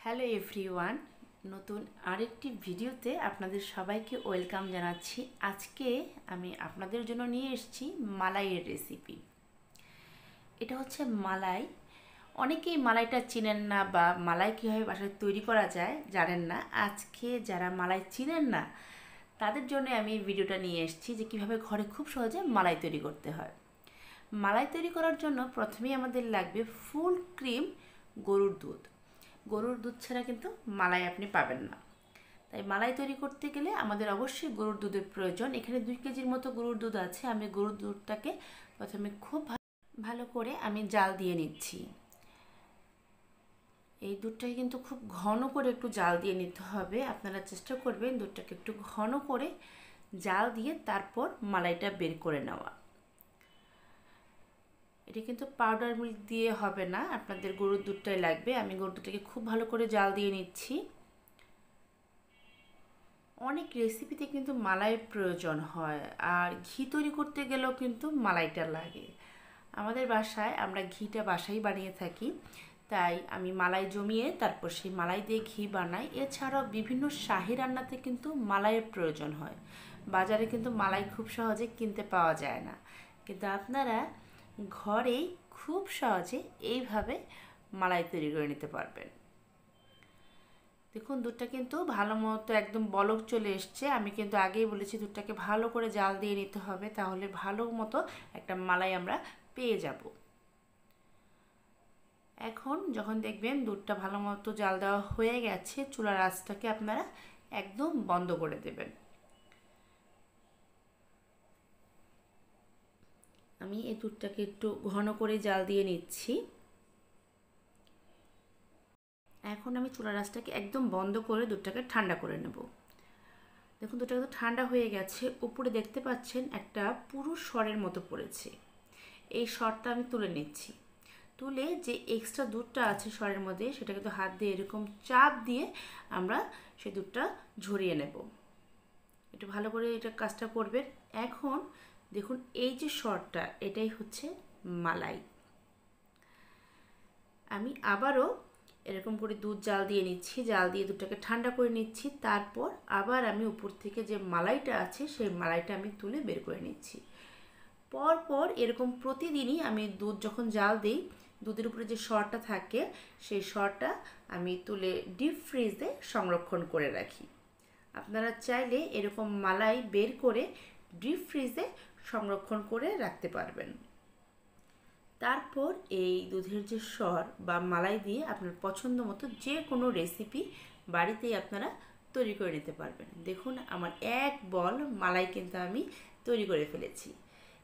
Hello everyone, নতুন আরেকটি ভিডিওতে আপনাদের সবাইকে ওয়েলকাম জানাচ্ছি। আজকে আমি আপনাদের জন্য নিয়ে এসেছি মালাইয়ের রেসিপি। এটা হচ্ছে মালাই। অনেকেই মালাইটা চিনেন না বা মালাই কীভাবে বাসায় তৈরি করা যায় জানেন না। আজকে যারা মালাই চিনেন না তাদের জন্য আমি ভিডিওটা নিয়ে এসেছি যে কীভাবে ঘরে খুব সহজে মালাই তৈরি করতে হয়। মালাই তৈরি করার জন্য প্রথমেই আমাদের লাগবে ফুল ক্রিম গরুর দুধ। গরুর দুধ ছাড়া কিন্তু মালাই আপনি পাবেন না। তাই মালাই তৈরি করতে গেলে আমাদের অবশ্যই গরুর দুধের প্রয়োজন। এখানে 2 কেজির মতো গরুর দুধ আছে। আমি গরুর দুধটাকে প্রথমে খুব ভালো করে আমি জাল দিয়ে নিচ্ছি। এই দুধটাকে কিন্তু খুব ঘন করে একটু জাল দিয়ে নিতে হবে। আপনারা চেষ্টা করবেন দুধটাকে একটু ঘন করে জাল দিয়ে তারপর মালাইটা বের করে নেওয়া। এটা কিন্তু পাউডার মিল্ক দিয়ে হবে না, আপনাদের গরুর দুধটাই লাগবে। আমি গরুর দুধটাকে খুব ভালো করে জাল দিয়ে নিচ্ছি। অনেক রেসিপিতে কিন্তু মালাইয়ের প্রয়োজন হয়, আর ঘি তৈরি করতে গেলেও কিন্তু মালাইটা লাগে। আমাদের বাসায় আমরা ঘিটা বাসায় বানিয়ে থাকি, তাই আমি মালাই জমিয়ে তারপর সেই মালাই দিয়ে ঘি বানাই। এছাড়াও বিভিন্ন শাহি রান্নাতে কিন্তু মালাইয়ের প্রয়োজন হয়। বাজারে কিন্তু মালাই খুব সহজে কিনতে পাওয়া যায় না, কিন্তু আপনারা ঘরেই খুব সহজে এইভাবে মালাই তৈরি করে নিতে পারবেন। দেখুন দুধটা কিন্তু ভালো মতো একদম বলক চলে এসছে। আমি কিন্তু আগেই বলেছি দুধটাকে ভালো করে জাল দিয়ে নিতে হবে, তাহলে ভালো মতো একটা মালাই আমরা পেয়ে যাব। এখন যখন দেখবেন দুধটা ভালো মতো জাল দেওয়া হয়ে গেছে, চুলার আঁচটাকে আপনারা একদম বন্ধ করে দেবেন। আমি এই দুধটাকে একটু ঘন করে জাল দিয়ে নিচ্ছি। এখন আমি চুলার আঁচটাকে একদম বন্ধ করে দুধটাকে ঠান্ডা করে নেব। দেখুন দুধটা কিন্তু ঠান্ডা হয়ে গেছে। উপরে দেখতে পাচ্ছেন একটা পুরো সরের মতো পড়েছে। এই সরটা আমি তুলে নিচ্ছি। তুলে যে এক্সট্রা দুধটা আছে সরের মধ্যে সেটা কিন্তু হাত দিয়ে এরকম চাপ দিয়ে আমরা সেই দুধটা ঝরিয়ে নেব। একটু ভালো করে এটা কাজটা করবেন। এখন দেখুন এই যে সরটা, এটাই হচ্ছে মালাই। আমি আবারও এরকম করে দুধ জাল দিয়ে নিচ্ছি, জাল দিয়ে দুধটাকে ঠান্ডা করে নিচ্ছি। তারপর আবার আমি উপর থেকে যে মালাইটা আছে সেই মালাইটা আমি তুলে বের করে নিচ্ছি। পরপর এরকম প্রতিদিনই আমি দুধ যখন জাল দিই, দুধের উপরে যে সরটা থাকে সেই সরটা আমি তুলে ডিপ ফ্রিজে সংরক্ষণ করে রাখি। আপনারা চাইলে এরকম মালাই বের করে ডিপ ফ্রিজে সংরক্ষণ করে রাখতে পারবেন। তারপর এই দুধের যে সর বা মালাই দিয়ে আপনার পছন্দ মতো যে কোনো রেসিপি বাড়িতেই আপনারা তৈরি করে নিতে পারবেন। দেখুন আমার এক বল মালাই কিন্তু আমি তৈরি করে ফেলেছি।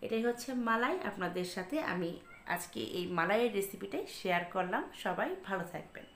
এটাই হচ্ছে মালাই। আপনাদের সাথে আমি আজকে এই মালাইয়ের রেসিপিটাই শেয়ার করলাম। সবাই ভালো থাকবেন।